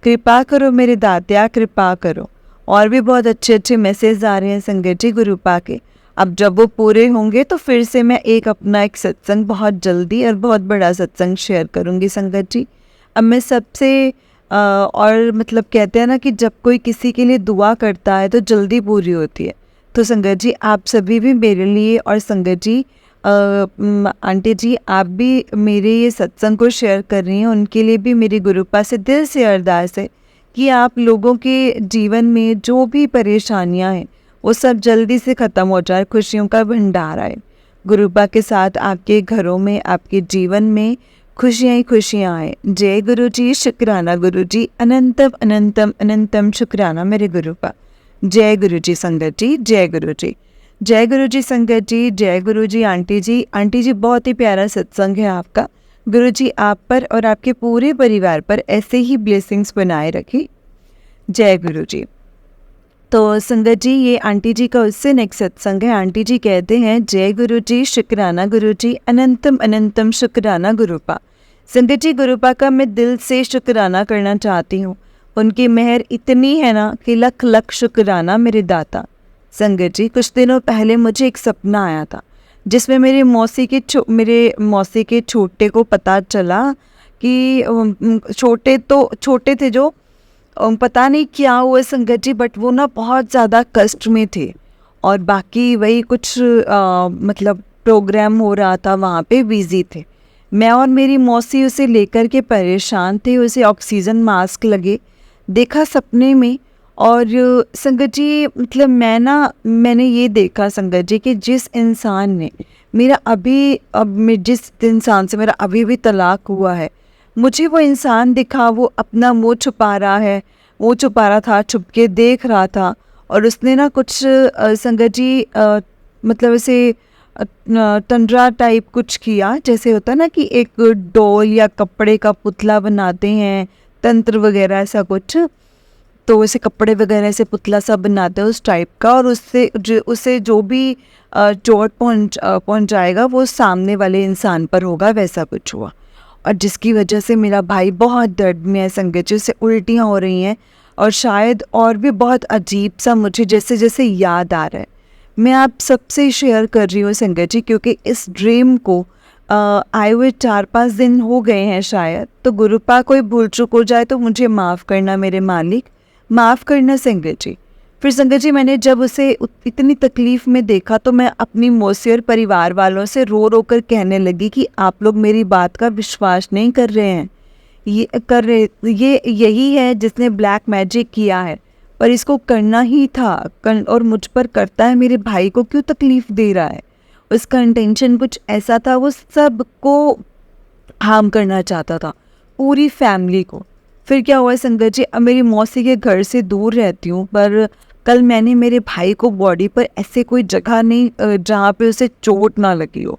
कृपा करो मेरे दातिया, कृपा करो। और भी बहुत अच्छे अच्छे मैसेज आ रहे हैं संगत जी गुरुपा के। अब जब वो पूरे होंगे तो फिर से मैं अपना एक सत्संग बहुत जल्दी और बहुत बड़ा सत्संग शेयर करूँगी संगत जी। अब मैं सबसे और कहते हैं ना कि जब कोई किसी के लिए दुआ करता है तो जल्दी पूरी होती है। तो संगत जी आप सभी भी मेरे लिए, और संगत जी आंटी जी आप भी मेरे ये सत्संग को शेयर कर रही हैं, उनके लिए भी मेरी गुरुपा से दिल से अरदास है कि आप लोगों के जीवन में जो भी परेशानियां हैं वो सब जल्दी से ख़त्म हो जाए, खुशियों का भंडार आए। गुरुपा के साथ आपके घरों में, आपके जीवन में खुशियाँ ही खुशियाँ आए। जय गुरु जी, शुक्राना गुरु जी, अनंतम अनंतम अनंतम शुक्राना मेरे गुरुपा। जय गुरु जी संगत जी, जय गुरु जी, जय गुरु जी संगत जी, जय गुरु जी आंटी जी। आंटी जी बहुत ही प्यारा सत्संग है आपका। गुरु जी आप पर और आपके पूरे परिवार पर ऐसे ही ब्लेसिंग्स बनाए रखें। जय गुरु जी। तो संगत जी ये आंटी जी का उससे नेक्स्ट सत्संग है। आंटी जी कहते हैं, जय गुरु जी, शुक्राना गुरु जी, अनंतम अनंतम शुक्राना गुरुपा। संगत जी गुरुपा का मैं दिल से शुक्राना करना चाहती हूँ। उनकी मेहर इतनी है ना कि लख लख शुक्राना मेरे दाता। संगत जी कुछ दिनों पहले मुझे एक सपना आया था जिसमें मेरे मौसी के छोटे को पता चला कि छोटे थे जो, पता नहीं क्या हुआ संगत जी, बट वो ना बहुत ज़्यादा कष्ट में थे और बाकी वही कुछ प्रोग्राम हो रहा था वहाँ पे बिजी थे। मैं और मेरी मौसी उसे लेकर के परेशान थे। उसे ऑक्सीजन मास्क लगे देखा सपने में। और संगत जी मैंने ये देखा संगत जी कि जिस इंसान से मेरा अभी भी तलाक हुआ है, मुझे वो इंसान दिखा, वो अपना मुंह छुपा रहा था, छुप के देख रहा था। और उसने ना कुछ संगत जी ऐसे तंद्रा टाइप कुछ किया, जैसे होता ना कि एक डोल या कपड़े का पुतला बनाते हैं, तंत्र वगैरह ऐसा कुछ, तो वैसे कपड़े वगैरह से पुतला सा बनाते हैं उस टाइप का। और उसे जो भी चोट पहुंचाएगा वो सामने वाले इंसान पर होगा, वैसा कुछ हुआ। और जिसकी वजह से मेरा भाई बहुत दर्द में है संगत जी, उसे उल्टियाँ हो रही हैं और शायद और भी बहुत अजीब सा मुझे जैसे जैसे याद आ रहा है। मैं आप सबसे शेयर कर रही हूँ संगत जी, क्योंकि इस ड्रीम को आए हुए 4-5 दिन हो गए हैं शायद। तो गुरुपा कोई भूल चूक हो जाए तो मुझे माफ़ करना मेरे मालिक, माफ़ करना संगत जी। फिर संगत जी मैंने जब उसे इतनी तकलीफ़ में देखा तो मैं अपनी मौसी और परिवार वालों से रो रो कर कहने लगी कि आप लोग मेरी बात का विश्वास नहीं कर रहे हैं। यही है जिसने ब्लैक मैजिक किया है, पर इसको करना ही था और मुझ पर करता है। मेरे भाई को क्यों तकलीफ़ दे रहा है? उसका इंटेंशन कुछ ऐसा था, वो सबको हार्म करना चाहता था, पूरी फैमिली को। फिर क्या हुआ संगत जी, अब मेरी मौसी के घर से दूर रहती हूँ, पर कल मैंने मेरे भाई को बॉडी पर ऐसे कोई जगह नहीं जहाँ पे उसे चोट ना लगी हो।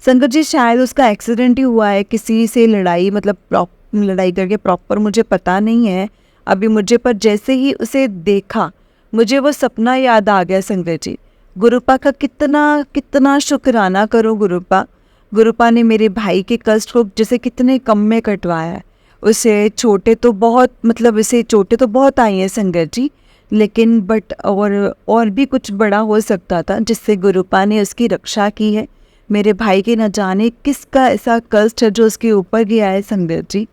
संगत जी शायद उसका एक्सीडेंट ही हुआ है, किसी से लड़ाई, मतलब लड़ाई करके प्रॉपर मुझे पता नहीं है अभी मुझे, पर जैसे ही उसे देखा मुझे वो सपना याद आ गया संगत जी। गुरुपा का कितना कितना शुक्राना करो गुरुपा। गुरुपा ने मेरे भाई के कष्ट को जैसे कितने कम में कटवाया है। उसे चोटें तो बहुत, मतलब उसे चोटें तो बहुत आई हैं संगत जी, लेकिन बट और भी कुछ बड़ा हो सकता था जिससे गुरुपा ने उसकी रक्षा की है। मेरे भाई के न जाने किसका ऐसा कष्ट है जो उसके ऊपर गया है संगत जी।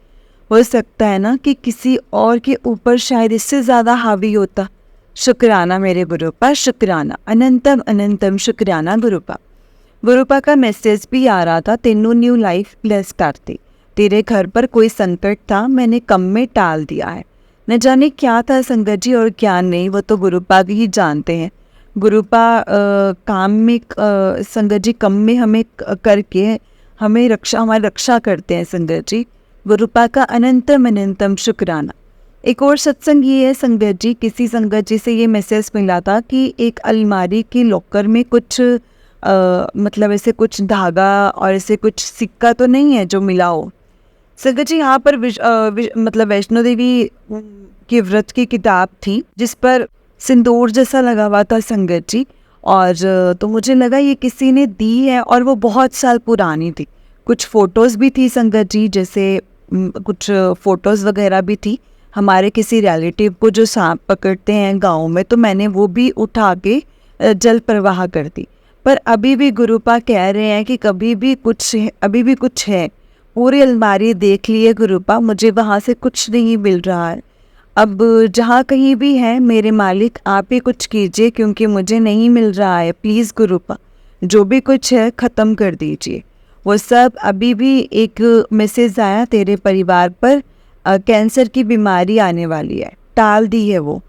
हो सकता है ना कि किसी और के ऊपर शायद इससे ज़्यादा हावी होता। शुक्राना मेरे गुरुपा, शुक्राना, अनंतम अनंतम शुक्राना गुरुपा। गुरुपा का मैसेज भी आ रहा था, तेनू न्यू लाइफ ब्लेस करती, तेरे घर पर कोई संकट था मैंने कम में टाल दिया है। न जाने क्या था संगत जी और क्या नहीं, वो तो गुरुपा ही जानते हैं। गुरुपा काम में संगत जी कम में हमें करके हमें हमारी रक्षा करते हैं संगत जी। गुरुपा का अनंतम अनंतम शुक्राना। एक और सत्संग ये है संगत जी, किसी संगत जी से ये मैसेज मिला था कि एक अलमारी के लॉकर में कुछ मतलब ऐसे कुछ धागा और ऐसे कुछ सिक्का तो नहीं है जो मिला हो। संगत जी यहाँ पर मतलब वैष्णो देवी की व्रत की किताब थी जिस पर सिंदूर जैसा लगा हुआ था संगत जी, और तो मुझे लगा ये किसी ने दी है और वो बहुत साल पुरानी थी। कुछ फ़ोटोज़ भी थी संगत जी, जैसे कुछ फ़ोटोज़ वगैरह भी थी हमारे किसी रिलेटिव को जो सांप पकड़ते हैं गाँव में, तो मैंने वो भी उठा के जल प्रवाह कर दी। पर अभी भी गुरुपा कह रहे हैं कि अभी भी कुछ है। पूरी अलमारी देख लिए गुरुपा, मुझे वहाँ से कुछ नहीं मिल रहा है। अब जहाँ कहीं भी है मेरे मालिक आप ही कुछ कीजिए, क्योंकि मुझे नहीं मिल रहा है। प्लीज़ गुरुपा जो भी कुछ है ख़त्म कर दीजिए। वो सब अभी भी एक मैसेज आया तेरे परिवार पर कैंसर की बीमारी आने वाली है, टाल दी है वो।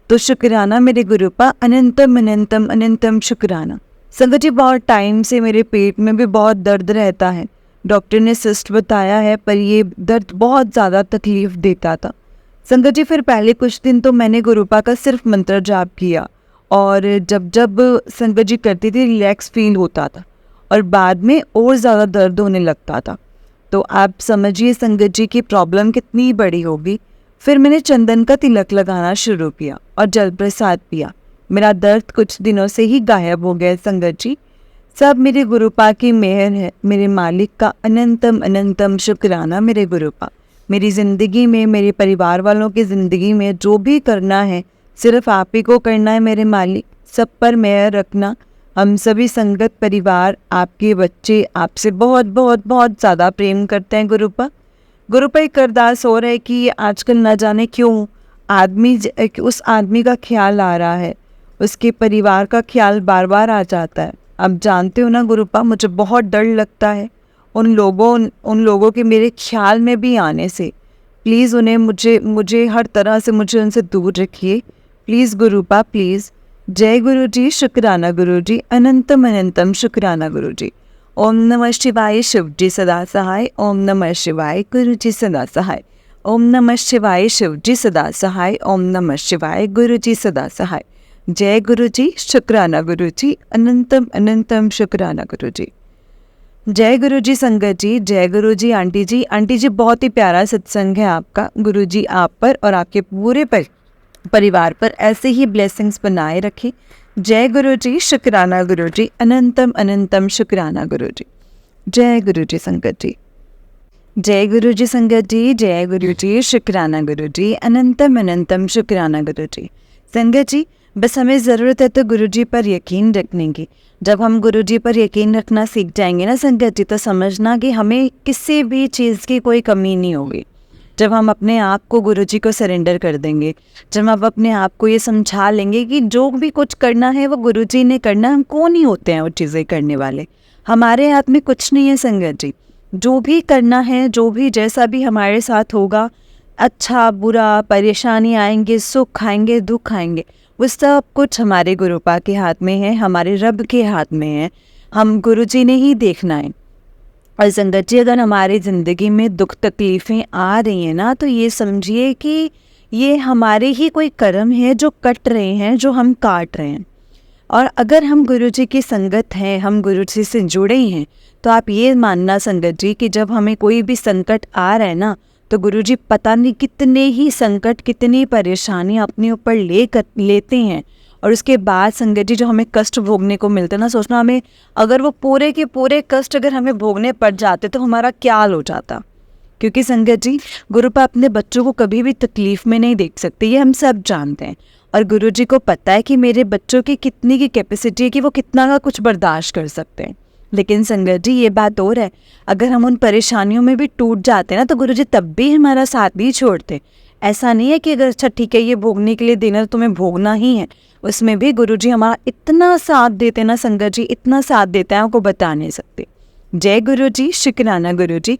तो शुक्राना मेरे गुरुपा, अनंतम अनंतम अनंतम शुक्राना। संगत जी बहुत टाइम से मेरे पेट में भी बहुत दर्द रहता है, डॉक्टर ने सिस्ट बताया है, पर ये दर्द बहुत ज़्यादा तकलीफ़ देता था संगत जी। फिर पहले कुछ दिन तो मैंने गुरुपा का सिर्फ मंत्र जाप किया, और जब जब संगत जी करती थी रिलैक्स फील होता था, और बाद में और ज़्यादा दर्द होने लगता था। तो आप समझिए संगत जी की प्रॉब्लम कितनी बड़ी होगी। फिर मैंने चंदन का तिलक लगाना शुरू किया और जल प्रसाद पिया। मेरा दर्द कुछ दिनों से ही गायब हो गया संगत जी। सब मेरे गुरुपा की मेहर है, मेरे मालिक का अनंतम अनंतम शुक्राना मेरे गुरुपा। मेरी ज़िंदगी में, मेरे परिवार वालों की ज़िंदगी में जो भी करना है सिर्फ आप ही को करना है मेरे मालिक। सब पर मेहर रखना। हम सभी संगत परिवार, आपके बच्चे आपसे बहुत बहुत बहुत ज़्यादा प्रेम करते हैं गुरुपा। गुरुपा एक अरदास हो रहा है कि आजकल न जाने क्यों उस आदमी का ख्याल आ रहा है, उसके परिवार का ख्याल बार बार आ जाता है। अब जानते हो ना गुरुपा, मुझे बहुत डर लगता है उन लोगों के मेरे ख्याल में भी आने से। प्लीज़ उन्हें मुझे हर तरह से मुझे उनसे दूर रखिए प्लीज़ गुरुपा, प्लीज़। जय गुरु जी, शुक्राना गुरु जी, अनंतम अनंतम शुक्राना गुरु जी। ओम नमः शिवाय, शिव जी सदा सहाय। ओम नमः शिवाय, गुरु जी सदा सहाय। ओम नमः शिवाय, शिव जी सदा सहाय। ओम नमः शिवाय, गुरु जी सदा सहाय। जय गुरु जी, शुक्राना गुरु जी, अनंतम अनंतम शुक्राना गुरु जी। जय गुरु जी संगत जी, जय गुरु जी आंटी जी। आंटी जी बहुत ही प्यारा सत्संग है आपका। गुरु जी आप पर और आपके पूरे परिवार पर ऐसे ही ब्लेसिंग्स बनाए रखें। जय गुरु जी, शुक्राना गुरु जी, अनंतम अनंतम शुक्राना गुरु जी। जय गुरु जी संगत जी। जय गुरु जी संगत जी, जय गुरु जी, शुक्राना गुरु जी, अनंतम अनंतम शुक्राना गुरु जी। संगत जी बस हमें ज़रूरत है तो गुरु जी पर यकीन रखने की। जब हम गुरु जी पर यकीन रखना सीख जाएंगे ना संगत जी, तो समझना कि हमें किसी भी चीज़ की कोई कमी नहीं होगी। जब हम अपने आप को गुरु जी को सरेंडर कर देंगे, जब हम अपने आप को ये समझा लेंगे कि जो भी कुछ करना है वो गुरु जी ने करना, हम कौन ही होते हैं वो चीज़ें करने वाले। हमारे हाथ में कुछ नहीं है संगत जी। जो भी करना है, जो भी जैसा भी हमारे साथ होगा, अच्छा बुरा, परेशानी आएंगे, सुख आएंगे, दुख आएंगे, वो सब कुछ हमारे गुरुपा के हाथ में है, हमारे रब के हाथ में है। हम गुरु जी ने ही देखना है। और संगत जी, अगर हमारी ज़िंदगी में दुख तकलीफ़ें आ रही हैं ना, तो ये समझिए कि ये हमारे ही कोई कर्म है जो कट रहे हैं, जो हम काट रहे हैं। और अगर हम गुरुजी की संगत हैं, हम गुरुजी से जुड़े हैं, तो आप ये मानना संगत जी कि जब हमें कोई भी संकट आ रहा है ना, तो गुरुजी पता नहीं कितने ही संकट, कितनी परेशानी अपने ऊपर लेते हैं। और उसके बाद संगत जी जो हमें कष्ट भोगने को मिलते हैं ना, सोचना हमें अगर वो पूरे के पूरे कष्ट अगर हमें भोगने पड़ जाते तो हमारा क्या हाल हो जाता। क्योंकि संगत जी, गुरुपा अपने बच्चों को कभी भी तकलीफ़ में नहीं देख सकते, ये हम सब जानते हैं। और गुरुजी को पता है कि मेरे बच्चों की कितनी की कैपेसिटी है कि वो कितना का कुछ बर्दाश्त कर सकते हैं। लेकिन संगत जी, ये बात और है, अगर हम उन परेशानियों में भी टूट जाते हैं ना, तो गुरुजी तब भी हमारा साथ नहीं छोड़ते। ऐसा नहीं है कि अगर अच्छा ठीक है ये भोगने के लिए देना, तो तुम्हें भोगना ही है। उसमें भी गुरुजी हमारा इतना साथ देते हैं ना संगत जी, इतना साथ देते हैं, आपको बता नहीं सकते। जय गुरुजी, शुक्राना गुरुजी,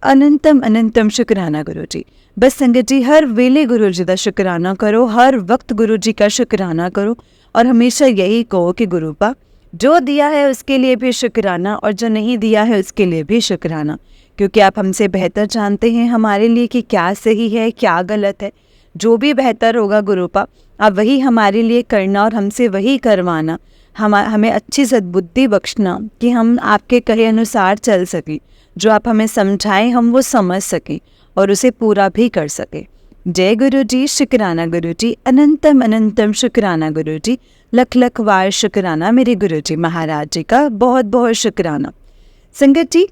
अनंतम अनंतम शुक्राना गुरुजी। बस संगत जी, हर वेले गुरुजी का शुक्राना करो, हर वक्त गुरुजी का शुक्राना करो, और हमेशा यही कहो कि गुरुपा जो दिया है उसके लिए भी शुक्राना, और जो नहीं दिया है उसके लिए भी शुक्राना। क्योंकि आप हमसे बेहतर जानते हैं हमारे लिए कि क्या सही है, क्या गलत है। जो भी बेहतर होगा गुरुपा, आप वही हमारे लिए करना और हमसे वही करवाना। हमें अच्छी सद्बुद्धि बख्शना कि हम आपके कहे अनुसार चल सकें, जो आप हमें समझाएं हम वो समझ सकें और उसे पूरा भी कर सकें। जय गुरुजी, शुक्राना गुरुजी, अनंतम अनंतम शुक्राना गुरुजी, लख लख वार शुक्राना मेरे गुरुजी महाराज जी का, बहुत बहुत शुक्राना। संगत जी,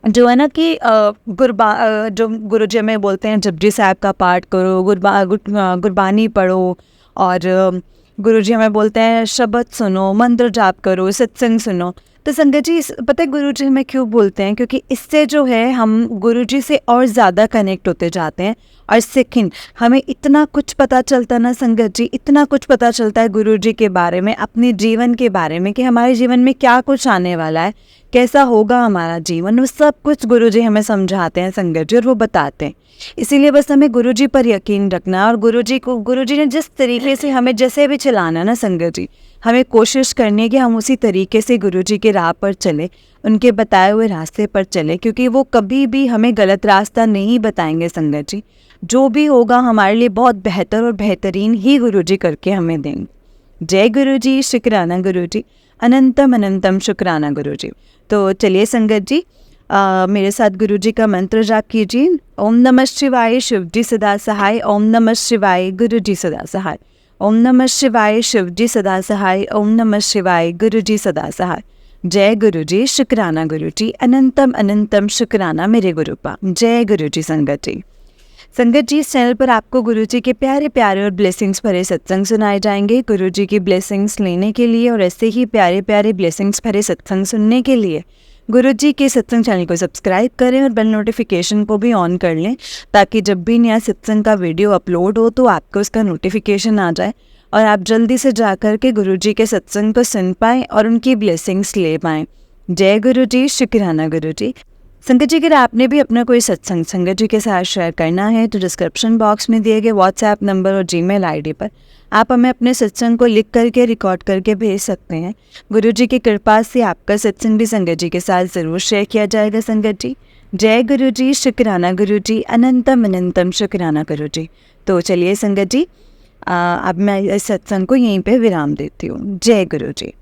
जो है ना कि जो गुरुजी हमें बोलते हैं जपजी साहब का पाठ करो, गुरबानी पढ़ो, और गुरुजी हमें बोलते हैं शब्द सुनो, मंत्र जाप करो, सत्संग सुनो। तो संगत जी, पता है गुरुजी हमें क्यों बोलते हैं? क्योंकि इससे जो है हम गुरुजी से और ज़्यादा कनेक्ट होते जाते हैं। और सेकंड, हमें इतना कुछ पता चलता ना संगत जी, इतना कुछ पता चलता है गुरुजी के बारे में, अपने जीवन के बारे में, कि हमारे जीवन में क्या कुछ आने वाला है, कैसा होगा हमारा जीवन, वो सब कुछ गुरुजी हमें समझाते हैं संगत जी, और वो बताते हैं। इसीलिए बस हमें गुरुजी पर यकीन रखना, और गुरुजी ने जिस तरीके से हमें जैसे भी चलाना ना संगत जी, हमें कोशिश करनी है कि हम उसी तरीके से गुरुजी के राह पर चले, उनके बताए हुए रास्ते पर चले। क्योंकि वो कभी भी हमें गलत रास्ता नहीं बताएंगे संगत जी। जो भी होगा हमारे लिए बहुत बेहतर और बेहतरीन ही गुरुजी करके हमें देंगे। जय गुरुजी, शुक्राना गुरुजी, अनंतम अनंतम शुक्राना गुरुजी। तो चलिए संगत जी, मेरे साथ गुरुजी का मंत्र जाप कीजिए। ओम नमः शिवाय, शिवजी सदा सहाय। ओम नमः शिवाय, गुरुजी सदा सहाय। ओम नमः शिवाय, शिवजी सदा सहाय। ओम नमः शिवाय, गुरुजी सदा सहाय। जय गुरुजी, शुक्राना गुरुजी, अनंतम अनंतम शुक्राना मेरे गुरुपा। जय गुरुजी। संगत जी, इस चैनल पर आपको गुरुजी के प्यारे प्यारे और ब्लेसिंग्स भरे सत्संग सुनाए जाएंगे। गुरुजी की ब्लेसिंग्स लेने के लिए और ऐसे ही प्यारे प्यारे ब्लेसिंग्स भरे सत्संग सुनने के लिए गुरुजी के सत्संग चैनल को सब्सक्राइब करें और बेल नोटिफिकेशन को भी ऑन कर लें, ताकि जब भी नया सत्संग का वीडियो अपलोड हो तो आपको उसका नोटिफिकेशन आ जाए और आप जल्दी से जाकर के गुरुजी के सत्संग को सुन पाएँ और उनकी ब्लेसिंग्स ले पाएँ। जय गुरुजी, शुक्राना गुरुजी। संगत जी, अगर आपने भी अपना कोई सत्संग संगत जी के साथ शेयर करना है तो डिस्क्रिप्शन बॉक्स में दिए गए व्हाट्सएप नंबर और जीमेल आईडी पर आप हमें अपने सत्संग को लिख करके रिकॉर्ड करके भेज सकते हैं। गुरुजी की कृपा से आपका सत्संग भी संगत जी के साथ ज़रूर शेयर किया जाएगा। संगत जी, जय गुरुजी, शुक्राना गुरुजी, अनंतम अनंतम शुक्राना गुरुजी। तो चलिए संगत जी, अब मैं इस सत्संग को यहीं पे विराम देती हूँ। जय गुरुजी।